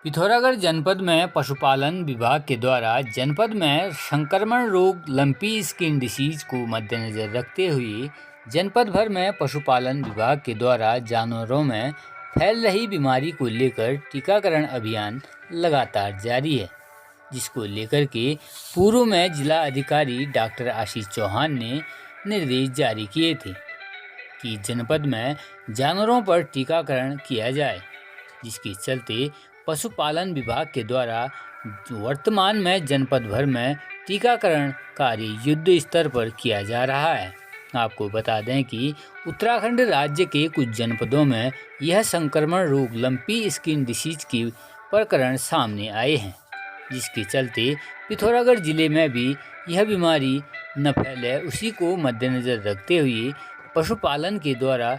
पिथौरागढ़ जनपद में पशुपालन विभाग के द्वारा जनपद में संक्रमण रोग लंपी स्किन डिसीज को मद्देनजर रखते हुए जनपद भर में पशुपालन विभाग के द्वारा जानवरों में फैल रही बीमारी को लेकर टीकाकरण अभियान लगातार जारी है, जिसको लेकर के पूर्व में जिला अधिकारी डॉक्टर आशीष चौहान ने निर्देश जारी किए थे कि जनपद में जानवरों पर टीकाकरण किया जाए, जिसके चलते पशुपालन विभाग के द्वारा वर्तमान में जनपद भर में टीकाकरण कार्य युद्ध स्तर पर किया जा रहा है। आपको बता दें कि उत्तराखंड राज्य के कुछ जनपदों में यह संक्रमण रोग लंपी स्किन डिसीज के प्रकरण सामने आए हैं, जिसके चलते पिथौरागढ़ जिले में भी यह बीमारी न फैले उसी को मद्देनजर रखते हुए पशुपालन के द्वारा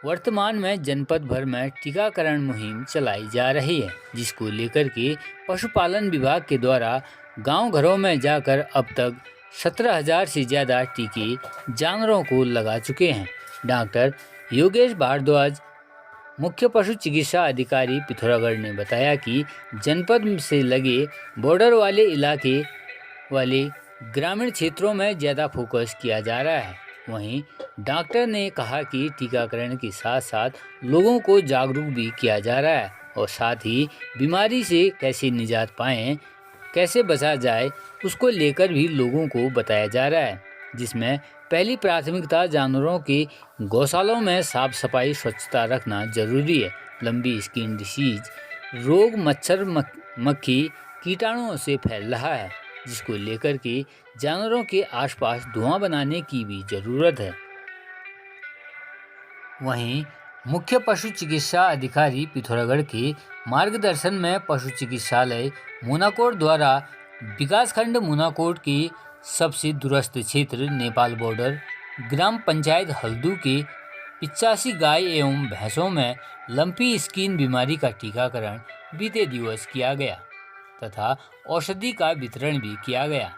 वर्तमान में जनपद भर में टीकाकरण मुहिम चलाई जा रही है, जिसको लेकर के पशुपालन विभाग के द्वारा गांव घरों में जाकर अब तक 17,000 से ज़्यादा टीके जानवरों को लगा चुके हैं। डॉक्टर योगेश भारद्वाज, मुख्य पशु चिकित्सा अधिकारी पिथौरागढ़ ने बताया कि जनपद से लगे बॉर्डर वाले इलाके वाले ग्रामीण क्षेत्रों में ज़्यादा फोकस किया जा रहा है। वहीं डॉक्टर ने कहा कि टीकाकरण के साथ साथ लोगों को जागरूक भी किया जा रहा है और साथ ही बीमारी से कैसे निजात पाएं, कैसे बचा जाए, उसको लेकर भी लोगों को बताया जा रहा है, जिसमें पहली प्राथमिकता जानवरों के गौशालों में साफ सफाई स्वच्छता रखना जरूरी है। लंबी स्किन डिसीज रोग मच्छर मक्खी कीटाणुओं से फैल रहा है, जिसको लेकर के जानवरों के आसपास धुआं बनाने की भी ज़रूरत है। वहीं मुख्य पशु चिकित्सा अधिकारी पिथौरागढ़ के मार्गदर्शन में पशु चिकित्सालय मुनाकोट द्वारा विकासखंड मुनाकोट के सबसे दूरस्थ क्षेत्र नेपाल बॉर्डर ग्राम पंचायत हल्दू के 85 गाय एवं भैंसों में लंपी स्किन बीमारी का टीकाकरण बीते दिवस किया गया तथा औषधि का वितरण भी किया गया।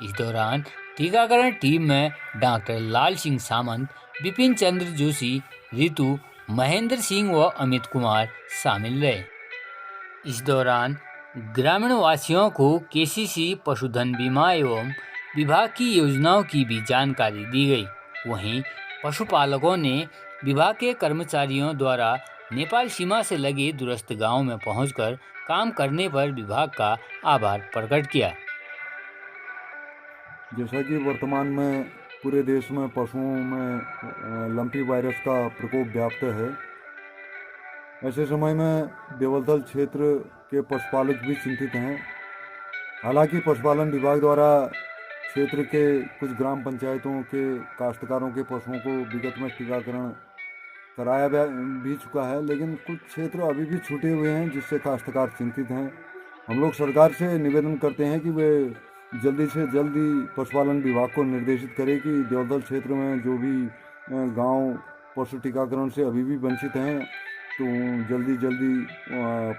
इस दौरान टीकाकरण टीम में डॉक्टर लाल सिंह सामंत, विपिन चंद्र जोशी, ऋतु, महेंद्र सिंह व अमित कुमार शामिल रहे। इस दौरान ग्रामीण वासियों को केसीसी पशुधन बीमा एवं विभाग की योजनाओं की भी जानकारी दी गई। वहीं पशुपालकों ने विभाग के कर्मचारियों द्वारा नेपाल सीमा से लगे दूरस्थ गांव में पहुंचकर काम करने पर विभाग का आभार प्रकट किया। जैसा कि वर्तमान में पूरे देश में पशुओं में लंपी वायरस का प्रकोप व्याप्त है, ऐसे समय में देवलथल क्षेत्र के पशुपालक भी चिंतित हैं। हालांकि पशुपालन विभाग द्वारा क्षेत्र के कुछ ग्राम पंचायतों के काश्तकारों के पशुओं को विगत में टीकाकरण कराया भी चुका है, लेकिन कुछ क्षेत्र अभी भी छूटे हुए हैं, जिससे काश्तकार चिंतित हैं। हम लोग सरकार से निवेदन करते हैं कि वे जल्दी से जल्दी पशुपालन विभाग को निर्देशित करें कि देवदल क्षेत्र में जो भी गांव पशु टीकाकरण से अभी भी वंचित हैं, तो जल्दी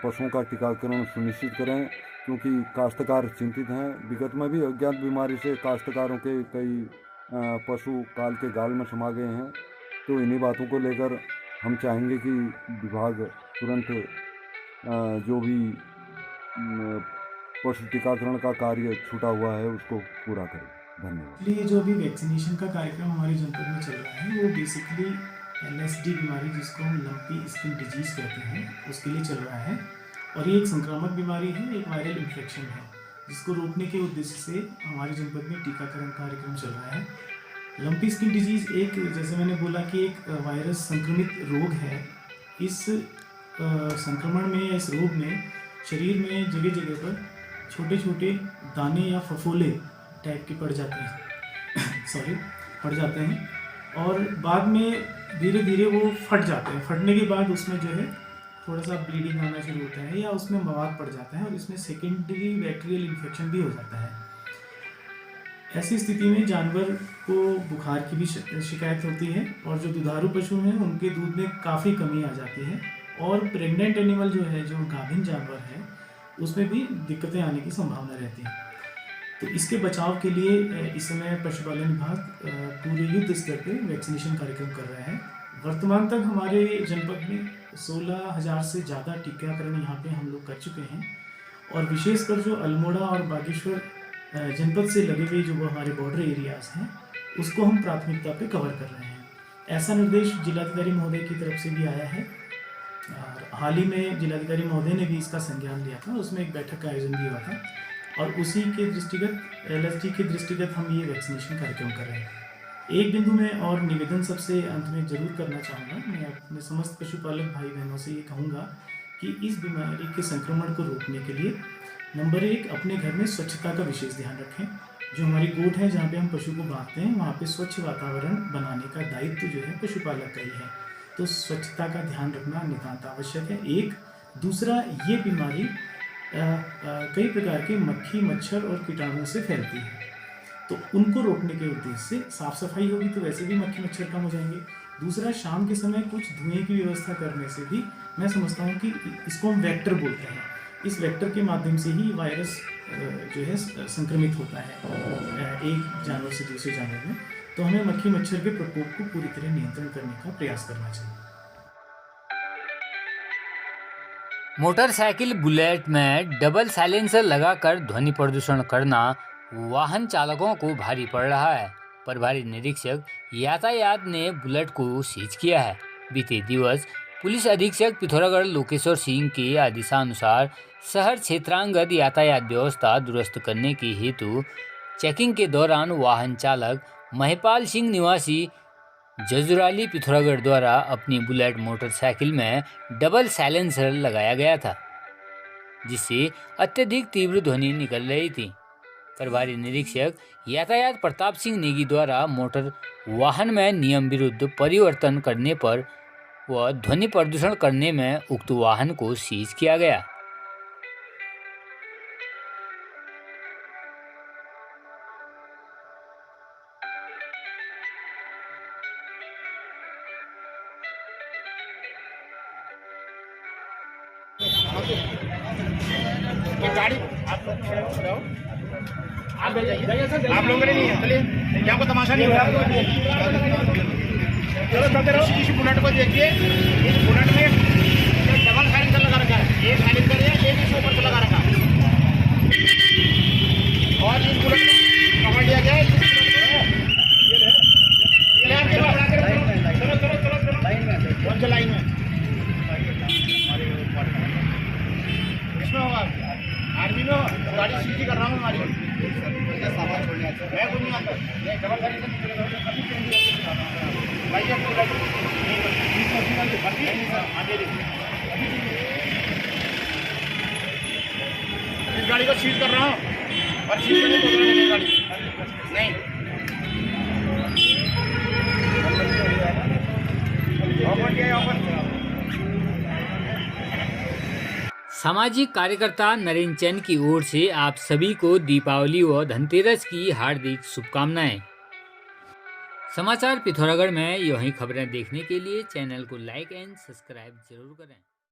पशुओं का टीकाकरण सुनिश्चित करें, क्योंकि काश्तकार चिंतित हैं। विगत में भी अज्ञात बीमारी से काश्तकारों के कई पशु काल के गाल में समा गए हैं। तो इन्हीं बातों को लेकर हम चाहेंगे कि विभाग तुरंत जो भी पशु टीकाकरण का कार्य छूटा हुआ है उसको पूरा करें। धन्यवाद। ये जो अभी वैक्सीनेशन का कार्यक्रम हमारे जनपद में चल रहा है, वो बेसिकली LSD बीमारी, जिसको हम लंपी स्किन डिजीज कहते हैं, उसके लिए चल रहा है। और ये एक संक्रामक बीमारी है, एक वायरल इन्फेक्शन है, जिसको रोकने के उद्देश्य से हमारे जनपद में टीकाकरण कार्यक्रम चल रहा है। लंपी स्किन डिजीज़ एक, जैसे मैंने बोला कि एक वायरस संक्रमित रोग है। इस संक्रमण में या इस रोग में शरीर में जगह जगह पर छोटे छोटे दाने या फफोले टाइप के पड़ जाते हैं पड़ जाते हैं और बाद में धीरे धीरे वो फट जाते हैं। फटने के बाद उसमें जो है थोड़ा सा ब्लीडिंग आना शुरू होता है या उसमें मवाद पड़ जाता है और इसमें सेकेंडरी बैक्टीरियल इन्फेक्शन भी हो जाता है। ऐसी स्थिति में जानवर को बुखार की भी शिकायत होती है और जो दुधारू पशु हैं उनके दूध में काफ़ी कमी आ जाती है और प्रेग्नेंट एनिमल जो है, जो गाभिन जानवर है, उसमें भी दिक्कतें आने की संभावना रहती है। तो इसके बचाव के लिए इस समय पशुपालन विभाग पूरे युद्ध स्तर पर वैक्सीनेशन कार्यक्रम कर रहा है। वर्तमान तक हमारे जनपद में 16,000 से ज़्यादा टीकाकरण यहाँ पे हम लोग कर चुके हैं और विशेषकर जो अल्मोड़ा और बागेश्वर जनपद से लगे हुए जो वो हमारे बॉर्डर एरियाज़ हैं उसको हम प्राथमिकता पे कवर कर रहे हैं। ऐसा निर्देश जिलाधिकारी महोदय की तरफ से भी आया है और हाल ही में जिलाधिकारी महोदय ने भी इसका संज्ञान लिया था, उसमें एक बैठक का आयोजन भी हुआ था और उसी के दृष्टिगत LSD के दृष्टिगत हम ये वैक्सीनेशन कार्यक्रम कर रहे हैं। एक बिंदु में और निवेदन सबसे अंत में जरूर करना चाहूँगा, मैं अपने समस्त पशुपालक भाई बहनों से ये कहूँगा कि इस बीमारी के संक्रमण को रोकने के लिए नंबर 1 अपने घर में स्वच्छता का विशेष ध्यान रखें। जो हमारी गोठ है जहाँ पे हम पशु को बांधते हैं वहाँ पे स्वच्छ वातावरण बनाने का दायित्व जो है पशुपालक का ही है, तो स्वच्छता का ध्यान रखना नितांत आवश्यक है। एक दूसरा, ये बीमारी कई प्रकार के मक्खी मच्छर और कीटाणुओं से फैलती है, तो उनको रोकने के उद्देश्य से साफ सफाई होगी तो वैसे भी मक्खी मच्छर कम हो जाएंगे। दूसरा, शाम के समय कुछ धुएं की व्यवस्था करने से भी मैं समझता हूँ कि इसको हम वेक्टर बोलते हैं, इस वेक्टर के माध्यम से ही वायरस जो है संक्रमित होता है एक जानवर से दूसरे जानवर में, तो हमें मक्खी मच्छर के प्रकोप को पूरी तरह नियंत्रण करने का प्रयास करना चाहिए। मोटरसाइकिल बुलेट में डबल साइलेंसर लगाकर ध्वनि प्रदूषण करना वाहन चालकों को भारी पड़ रहा है। प्रभारी निरीक्षक यातायात ने बुलेट को सीज किया है। बीते दिवस पुलिस अधीक्षक पिथौरागढ़ लोकेश्वर सिंह के आदेशानुसार शहर क्षेत्रांगत यातायात व्यवस्था दुरुस्त करने के हेतु चेकिंग के दौरान वाहन चालक महिपाल सिंह निवासी जजुराली पिथौरागढ़ द्वारा अपनी बुलेट मोटरसाइकिल में डबल साइलेंसर लगाया गया था, जिससे अत्यधिक तीव्र ध्वनि निकल रही थी। प्रभारी निरीक्षक यातायात प्रताप सिंह नेगी द्वारा मोटर वाहन में नियम विरुद्ध परिवर्तन करने पर व ध्वनि प्रदूषण करने में उक्त वाहन को सीज किया गया। गाड़ी आप लोगों ने नहीं है, चलिए यहाँ को तमाशा नहीं हो रहा। चलो चलते रहो। इस बुलेट को देखिए, इस बुलेट में डबल साइलेंसर लगा रखा है, एक साइलेंसर है, एक इसके ऊपर से लगा रखा है और इस बुलेट को पकड़ लिया गया है। चलो चलो चलो चलो कौन सा लाइन में इसमें होगा, आर्मी में हो, गाड़ी सीधी कर रहा हूँ हमारी सामान छोड़ने मैं कुछ नहीं आता, ये डबल साइलेंसर भाई इस गाड़ी को सीज कर रहा हूँ और सीज करने को गाड़ी नहीं सामाजिक कार्यकर्ता नरेंद्र चंद की ओर से आप सभी को दीपावली व धनतेरस की हार्दिक शुभकामनाएं। समाचार पिथौरागढ़ में यही खबरें देखने के लिए चैनल को लाइक एंड सब्सक्राइब जरूर करें।